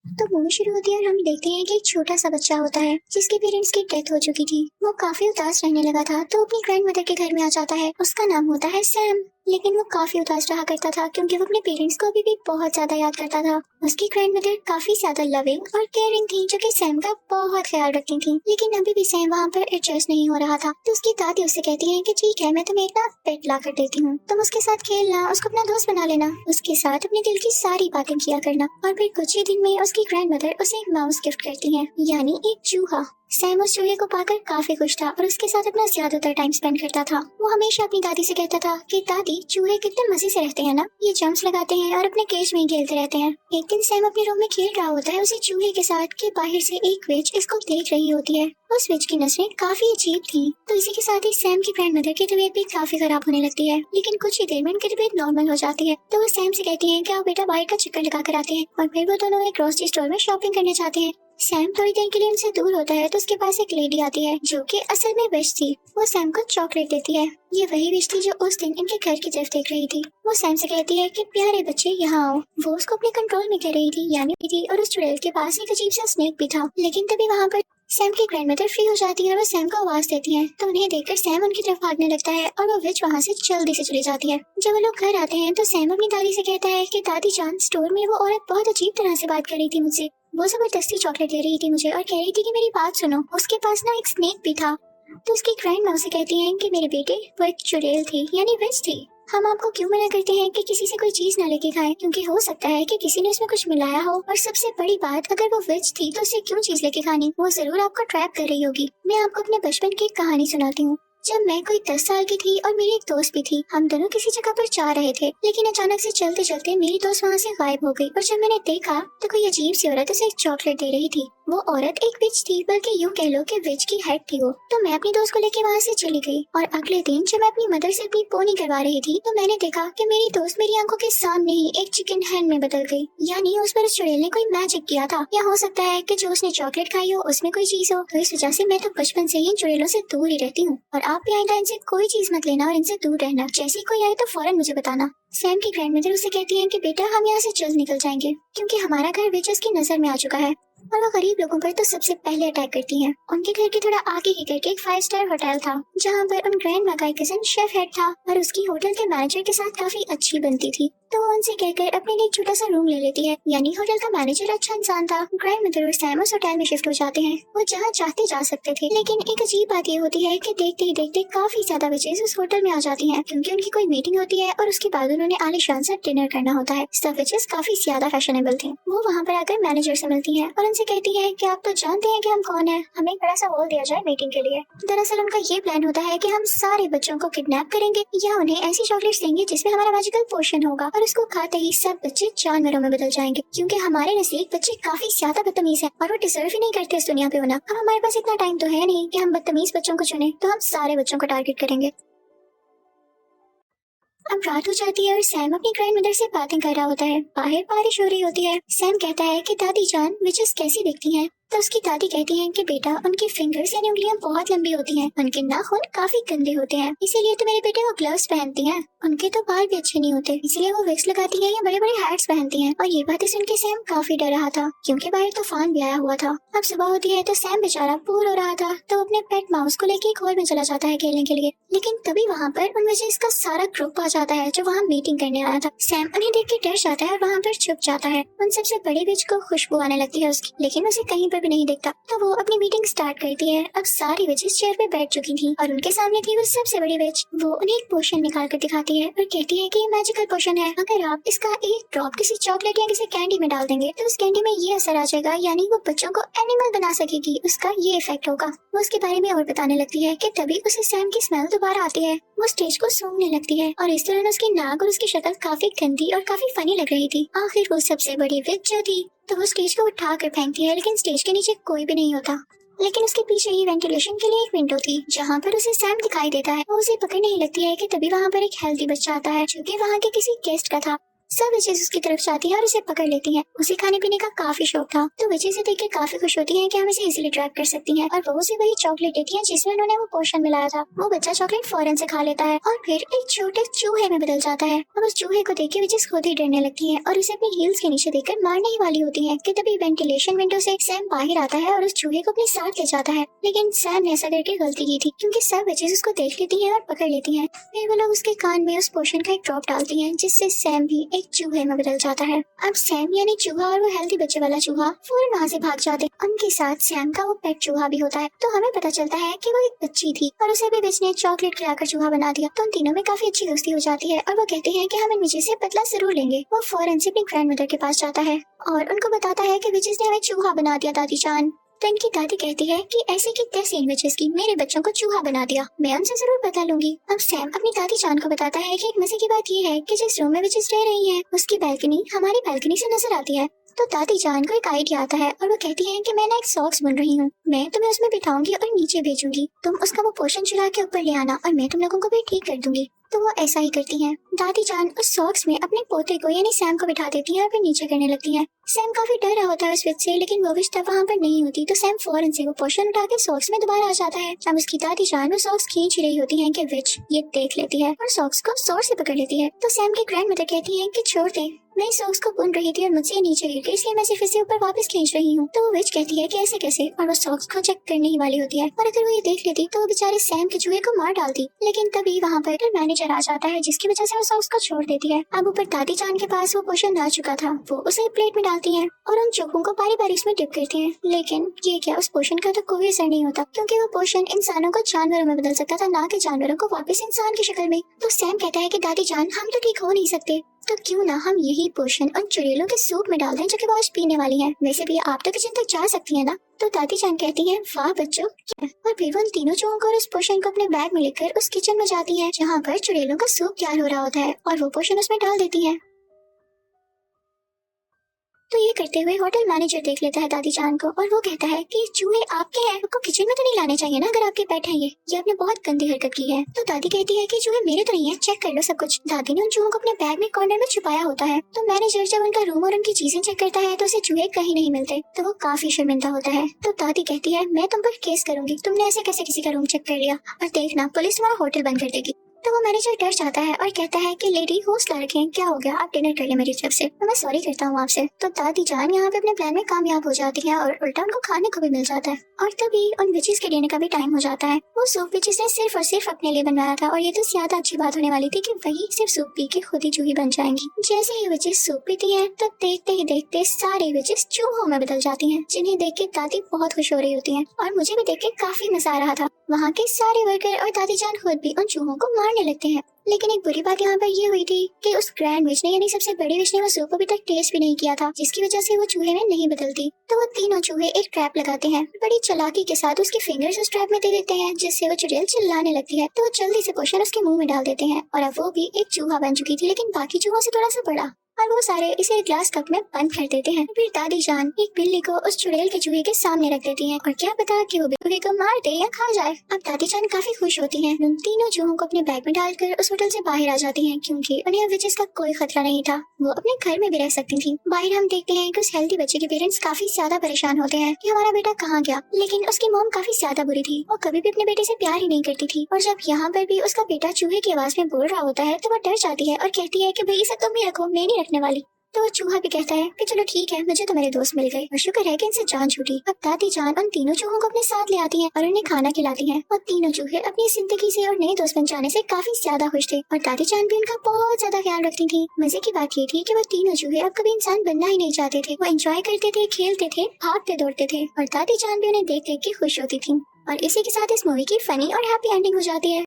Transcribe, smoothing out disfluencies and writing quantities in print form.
तो मूवी शुरू होती है और हम देखते हैं कि एक छोटा सा बच्चा होता है जिसके पेरेंट्स की डेथ हो चुकी थी। वो काफी उदास रहने लगा था तो अपनी ग्रैंड मदर के घर में आ जाता है। उसका नाम होता है सैम। लेकिन वो काफी उदास रहा करता था क्योंकि वो अपने पेरेंट्स को अभी भी बहुत ज्यादा याद करता था। उसकी ग्रैंड मदर काफी ज्यादा लविंग और केयरिंग थी जो कि सैम का बहुत ख्याल रखती थी। लेकिन अभी भी सैम वहाँ पर एडजस्ट नहीं हो रहा था तो उसकी दादी उससे कहती है कि ठीक है, मैं तुम्हें एक ना पेट ला कर देती हूँ, तुम उसके साथ खेलना, उसको अपना दोस्त बना लेना, उसके साथ अपने दिल की सारी बातें किया करना। और फिर कुछ ही दिन में उसकी ग्रैंड मदर उसे एक माउस गिफ्ट करती है, यानी एक चूहा। सैम उस चूहे को पाकर काफी खुश था और उसके साथ अपना ज्यादातर टाइम स्पेंड करता था। वो हमेशा अपनी दादी से कहता था कि दादी, चूहे कितने मजे से रहते हैं ना, ये जंप्स लगाते हैं और अपने केज में ही खेलते रहते हैं। एक दिन सैम अपने रूम में खेल रहा होता है उसी चूहे के साथ कि बाहर से एक विच इसको देख रही होती है। उस विच की नजरें काफी अजीब थी। तो इसी के साथ ही सैम की ग्रैंड मदर की तबीयत भी काफी खराब होने लगती है। लेकिन कुछ ही देर में उनकी तबीयत नॉर्मल हो जाती है। तो वो सैम से कहती है कि आओ बेटा, बाहर का चक्कर लगा कर आते हैं। और फिर वो दोनों एक ग्रोसरी स्टोर में शॉपिंग करने जाते हैं। सैम थोड़ी देर के लिए उनसे दूर होता है तो उसके पास एक लेडी आती है जो कि असल में विच थी। वो सैम को चॉकलेट देती है। ये वही विच थी जो उस दिन इनके घर की तरफ देख रही थी। वो सैम से कहती है कि प्यारे बच्चे यहाँ आओ। वो उसको अपने कंट्रोल में कर रही थी यानी थी, और उस चुड़ैल के पास एक अजीब सा स्नेक भी था। लेकिन तभी वहाँ पर सैम की ग्रैंडमदर फ्री हो जाती है और वो सैम को आवाज देती है। तो उन्हें देखकर सैम उनकी तरफ भागने लगता है और वो विच वहाँ से जल्दी से चली जाती है। जब वो लोग घर आते हैं तो सैम अपनी दादी से कहता है कि दादी जान, स्टोर में वो औरत बहुत अजीब तरह से बात कर रही थी मुझसे। वो जबरदस्ती चॉकलेट दे रही थी मुझे और कह रही थी कि मेरी बात सुनो, उसके पास ना एक स्नेक भी था। तो उसकी ग्रैंड माँ से कहती है कि मेरे बेटे, वो एक चुड़ैल थी यानी विच थी। हम आपको क्यों मना करते हैं कि किसी से कोई चीज ना लेके खाएं, क्योंकि हो सकता है कि किसी ने उसमें कुछ मिलाया हो। और सबसे बड़ी बात, अगर वो विच थी तो उसे क्यों चीज लेके खानी, वो जरूर आपको ट्रैप कर रही होगी। मैं आपको अपने बचपन की एक कहानी सुनाती हूँ। जब मैं कोई 10 साल की थी और मेरी एक दोस्त भी थी, हम दोनों किसी जगह पर जा रहे थे। लेकिन अचानक से चलते चलते मेरी दोस्त वहाँ से गायब हो गई और जब मैंने देखा तो कोई अजीब सी औरत उसे एक चॉकलेट दे रही थी। वो औरत एक विच थी, बल्कि यूँ कह लो कि विच की हेड थी वो। तो मैं अपनी दोस्त को लेके वहाँ से चली गई और अगले दिन जब मैं अपनी मदर से अपनी पोनी करवा रही थी तो मैंने देखा कि मेरी दोस्त मेरी आंखों के सामने ही एक चिकन हैन में बदल गई। यानी उस पर उस चुड़ैल ने कोई मैजिक किया था, या हो सकता है कि जो उसने चॉकलेट खाई हो उसमें कोई चीज हो। तो इस वजह से मैं तो बचपन से ही इन चुड़ैलों से दूर ही रहती हूँ। और आप भी आइंदा इनसे कोई चीज मत लेना और इनसे दूर रहना। जैसे ही कोई आए तो फौरन मुझे बताना। सैम की ग्रैंडमदर उसे कहती है कि बेटा, हम यहाँ से जल्द निकल जाएंगे क्योंकि हमारा घर विचेस की नजर में आ चुका है और वो गरीब लोगों पर तो सबसे पहले अटैक करती हैं। उनके घर के थोड़ा आगे ही करके एक 5 स्टार होटल था जहाँ पर उन ग्रैंड माँ का एक कजन शेफ हेड था और उसकी होटल के मैनेजर के साथ काफी अच्छी बनती थी। तो वो उनसे कहकर अपने लिए एक छोटा सा रूम ले लेती है। यानी होटल का मैनेजर अच्छा इंसान था। ग्रैंड मदर और सैम उस होटल में शिफ्ट हो जाते हैं। वो जहाँ चाहते जा सकते थे। लेकिन एक अजीब बात ये होती है कि देखते ही देखते काफी ज्यादा विचेस उस होटल में आ जाती हैं क्योंकि उनकी कोई मीटिंग होती है और उसके बाद उन्होंने आलीशान सा डिनर करना होता है। सब विचेस काफी ज्यादा फैशनेबल थी। वो वहाँ पर आकर मैनेजर से मिलती है और उनसे कहती है कि आप तो जानते हैं कि हम कौन है, हमें एक बड़ा सा हॉल दिया जाए मीटिंग के लिए। दरअसल उनका ये प्लान होता है कि हम सारे बच्चों को किडनैप करेंगे या उन्हें ऐसी चॉकलेट्स देंगे जिसमें हमारा मैजिकल पोशन होगा और उसको खाते ही सब बच्चे जानवरों में बदल जाएंगे क्योंकि हमारे नसीब बच्चे काफी ज्यादा बदतमीज हैं और वो डिजर्व ही नहीं करते इस दुनिया पे होना। अब हमारे पास इतना टाइम तो है नहीं कि हम बदतमीज बच्चों को चुने, तो हम सारे बच्चों को टारगेट करेंगे। अब रात हो जाती है और सैम अपनी ग्रैंड मदर से बातें कर रहा होता है। बाहर बारिश हो रही होती है। सैम कहता है कि दादी जान, विचेस कैसी दिखती हैं? तो उसकी दादी कहती है कि बेटा, उनकी फिंगर्स यानी उंगलियां बहुत लंबी होती हैं, उनके नाखून काफी गंदे होते हैं, इसीलिए तो मेरे बेटे वो ग्लव्स पहनती हैं। उनके तो बाल भी अच्छे नहीं होते, इसीलिए वो विक्स लगाती है या बड़े बड़े हैट्स पहनती हैं। और ये बातें सुन के सैम काफी डर रहा था क्योंकि बाहर तूफान भी आया हुआ था। अब सुबह होती है तो सैम बेचारा बोर हो रहा था तो अपने पेट माउस को लेके एक हॉल में चला जाता है खेलने के लिए। लेकिन तभी वहाँ पर उन विचेस का सारा ग्रुप आ जाता है जो वहाँ मीटिंग करने आया था। सैम उन्हें देख के डर जाता है और वहाँ पर छुप जाता है। उन सबसे बड़ी विच को खुशबू आने लगती है उसकी, लेकिन उसे कहीं पर भी नहीं दिखता। तो वो अपनी मीटिंग स्टार्ट करती है। अब सारी विचेस चेयर पे बैठ चुकी थी और उनके सामने थी वो सबसे बड़ी विच। वो उन्हें एक पोशन निकाल कर दिखाती है और कहती है कि ये मैजिकल पोशन है, अगर आप इसका एक ड्रॉप किसी चॉकलेट या किसी कैंडी में डाल देंगे तो उस कैंडी में ये असर आ जाएगा, यानी वो बच्चों को एनिमल बना सकेगी, उसका ये इफेक्ट होगा। वो उसके बारे में और बताने लगती है कि तभी उसे सैम की स्मेल दोबारा आती है। वो स्टेज को सूंघने लगती है और इस दौरान उसकी नाक और उसकी शक्ल काफी गंदी और काफी फनी लग रही थी। आखिर वो सबसे बड़ी विच जो थी तो वो स्टेज को उठा कर फेंकती है, लेकिन स्टेज के नीचे कोई भी नहीं होता। लेकिन उसके पीछे ही वेंटिलेशन के लिए एक विंडो थी जहाँ पर उसे सैम दिखाई देता है। वो उसे पकड़ने ही लगती है कि तभी वहाँ पर एक हेल्दी बच्चा आता है जो कि वहाँ के किसी गेस्ट का था। सब विचेस उसकी तरफ जाती है और उसे पकड़ लेती है। उसे खाने पीने का काफी शौक था, तो विचेस देख के काफी खुश होती है कि हम इसे इजीली ट्रैक कर सकती हैं, और वो उसे वही चॉकलेट देती है जिसमें उन्होंने वो पोशन मिलाया था। वो बच्चा चॉकलेट फौरन से खा लेता है और फिर एक छोटे चूहे में बदल जाता है। अब उस चूहे को देख के विचेस खुद ही डरने लगती है और उसे अपनी हील्स के नीचे देखकर मारने ही वाली होती है कि तभी वेंटिलेशन विंडो से सैम बाहर आता है और उस चूहे को अपने साथ ले जाता है। लेकिन सैम ने ऐसा करके गलती की थी, क्योंकि सब विचेस उसको देख लेती है और पकड़ लेती है। फिर वो लोग उसके कान में उस पोशन का एक ड्रॉप डालती है, जिससे सैम भी एक चूहे में बदल जाता है। अब सैम यानी चूहा और वो हेल्दी बच्चे वाला चूहा फौरन वहाँ से भाग जाते हैं। उनके साथ सैम का वो पेट चूहा भी होता है। तो हमें पता चलता है कि वो एक बच्ची थी और उसे भी विच ने चॉकलेट खिलाकर चूहा बना दिया। तो उन तीनों में काफी अच्छी दोस्ती हो जाती है और वो कहते हैं कि हम इन विचेस से बदला जरूर लेंगे। वो फौरन से अपनी ग्रैंड मदर के पास जाता है और उनको बताता है कि विचेस ने हमें चूहा बना दिया दादी जान। तो इनकी दादी कहती है कि ऐसे की तैसे इन विचेस की मेरे बच्चों को चूहा बना दिया, मैं उनसे जरूर बता लूंगी। अब सैम अपनी दादी जान को बताता है कि एक मजे की बात ये है कि जिस रूम में विचेस रह रही है उसकी बैल्कनी हमारी बैल्कनी से नजर आती है। तो दादी जान को एक आइडिया आता है और वो कहती है कि मैं ना एक सॉक्स बुन रही हूँ, मैं तुम्हें उसमें बिठाऊंगी और नीचे भेजूंगी, तुम उसका वो पोर्शन चुरा के ऊपर ले आना और मैं तुम लोगों को भी ठीक कर दूंगी। तो वो ऐसा ही करती हैं। दादी जान उस सॉक्स में अपने पोते को यानी सैम को बिठा देती है और फिर नीचे करने लगती है। सैम काफी डर रहा होता है उस विच से, लेकिन वो विच तब वहाँ पर नहीं होती। तो सैम फौरन से वो पोर्शन उठा के सॉक्स में दोबारा आ जाता है। अब उसकी दादी जान वो सॉक्स खींच रही होती है कि विच ये देख लेती है और सॉक्स को जोर से पकड़ लेती है। तो सैम की ग्रैंड मदर कहती है कि छोड़ दे, मैं इस सॉक्स को बुन रही थी और मुझसे नीचे गिर गई, इसलिए मैं सिर्फ इसे ऊपर वापस खींच रही हूँ। तो वो विच कहती है कि ऐसे कैसे, और वो सॉक्स को चेक करने ही वाली होती है। और अगर वो ये देख लेती तो वो बेचारे सैम के चूहे को मार डालती। लेकिन तभी वहाँ पर मैनेजर आ जाता है, जिसकी वजह से वो सॉक्स को छोड़ देती है। अब ऊपर दादी जान के पास वो पोशन आ चुका था, वो उसे प्लेट में डालती है और उन चूहों को बारी बारी उसमें डिप करती है। लेकिन ये क्या, उस पोशन का तो कोई असर नहीं होता, क्योंकि वो पोशन इंसानों को जानवरों में बदल सकता था, ना कि जानवरों को वापस इंसान की शक्ल में। तो सैम कहता है कि दादी जान हम तो ठीक हो नहीं सकते, तो क्यों ना हम यही पोशन उन चुड़ैलों के सूप में डाल दें जो कि वो आज पीने वाली हैं। वैसे भी आप तो किचन तक जा सकती हैं ना। तो दादी जान कहती हैं वाह बच्चों, और फिर वो उन तीनों चूहों को और उस पोशन को अपने बैग में लेकर उस किचन में जाती है जहाँ पर चुड़ैलों का सूप तैयार हो रहा होता है और वो पोशन उसमें डाल देती है। तो ये करते हुए होटल मैनेजर देख लेता है दादी जान को और वो कहता है कि चूहे आपके हैं, आपको किचन में तो नहीं लाने चाहिए ना अगर आपके पेट हैं। ये आपने बहुत गंदी हरकत की है। तो दादी कहती है कि चूहे मेरे तो नहीं है, चेक कर लो सब कुछ। दादी ने उन चूहों को अपने बैग में कॉर्नर में छुपाया होता है। तो मैनेजर जब उनका रूम और उनकी चीजें चेक करता है तो उसे चूहे कहीं नहीं मिलते, तो वो काफी शर्मिंदा होता है। तो दादी कहती है मैं तुम पर केस करूंगी, तुमने ऐसे कैसे किसी का रूम चेक कर लिया, और देखना पुलिस तुम्हारा होटल बंद कर देगी। तो वो मैनेजर डर जाता है और कहता है कि लेडी हौसला रखें, क्या हो गया, आप डिनर कर ले मेरी तरफ से, मैं सॉरी करता हूँ आपसे। तो दादी जान यहाँ पे अपने प्लान में कामयाब हो जाती है और उल्टा उनको खाने को भी मिल जाता है। और तभी उन विचेस के डिनर का भी टाइम हो जाता है। वो सूप विचेस ने सिर्फ और सिर्फ अपने लिए बनवाया था और ये तो ज्यादा अच्छी बात होने वाली थी कि वही सिर्फ सूप पी के खुद ही चूही बन जाएंगी। जैसे ही विचेस सूप पीती है तो देखते ही देखते सारे विचेस चूहों में बदल जाती हैं, जिन्हें देख के दादी बहुत खुश हो रही होती है और मुझे भी देख के काफी मजा आ रहा था। वहाँ के सारे वर्कर और दादी जान खुद भी उन चूहों को मारने लगते हैं। लेकिन एक बुरी बात यहाँ पर ये हुई थी कि उस ग्रैंड विच ने यानी सबसे बड़े विच ने वो सूप अभी तक टेस्ट भी नहीं किया था, जिसकी वजह से वो चूहे में नहीं बदलती। तो वो तीनों चूहे एक ट्रैप लगाते हैं, बड़ी चालाकी के साथ उसके फिंगर्स उस ट्रैप में दे देते हैं, जिससे वो चुड़ैल चिल्लाने लगती है। तो वो जल्दी से पोशन उसके मुंह में डाल देते हैं और अब वो भी एक चूहा बन चुकी थी, लेकिन बाकी चूहों से थोड़ा सा बड़ा, और वो सारे इसे एक ग्लास कप में बंद कर देते हैं। फिर दादी जान एक बिल्ली को उस चुड़ैल के चूहे के सामने रख देती हैं और क्या पता कि वो चूहे को मार दे या खा जाए। अब दादी जान काफी खुश होती हैं, उन तीनों चूहों को अपने बैग में डालकर उस होटल से बाहर आ जाती हैं, क्योंकि उन्हें अब विचेस का कोई खतरा नहीं था, वो अपने घर में भी रह सकती थी। बाहर हम देखते हैं कि उस हेल्दी बच्चे के पेरेंट्स काफी ज्यादा परेशान होते हैं कि हमारा बेटा कहाँ गया, लेकिन उसकी मॉम काफी ज्यादा बुरी थी, वो कभी भी अपने बेटे से प्यार ही नहीं करती थी। और जब यहाँ पर भी उसका बेटा चूहे की आवाज में बोल रहा होता है तो वो डर जाती है और कहती है कि भाई इसे तुम भी रखो, मैं नहीं रखने वाली। तो वो चूहा भी कहता है कि चलो ठीक है, मुझे तो मेरे दोस्त मिल गए और शुक्र है कि इनसे जान छूटी। अब दादी जान उन तीनों चूहों को अपने साथ ले आती हैं और उन्हें खाना खिलाती हैं और तीनों चूहे अपनी जिंदगी से और नए दोस्त बन जाने से काफी ज्यादा खुश थे और दादी जान भी उनका बहुत ज्यादा ख्याल रखती थी। मजे की बात ये थी कि वो तीनों चूहे अब कभी इंसान बनना ही नहीं चाहते थे, वो एंजॉय करते थे, खेलते थे, भागते दौड़ते थे और दादी जान भी उन्हें देख देख के खुश होती थी। और इसी के साथ इस मूवी की फनी और हैप्पी एंडिंग हो जाती है।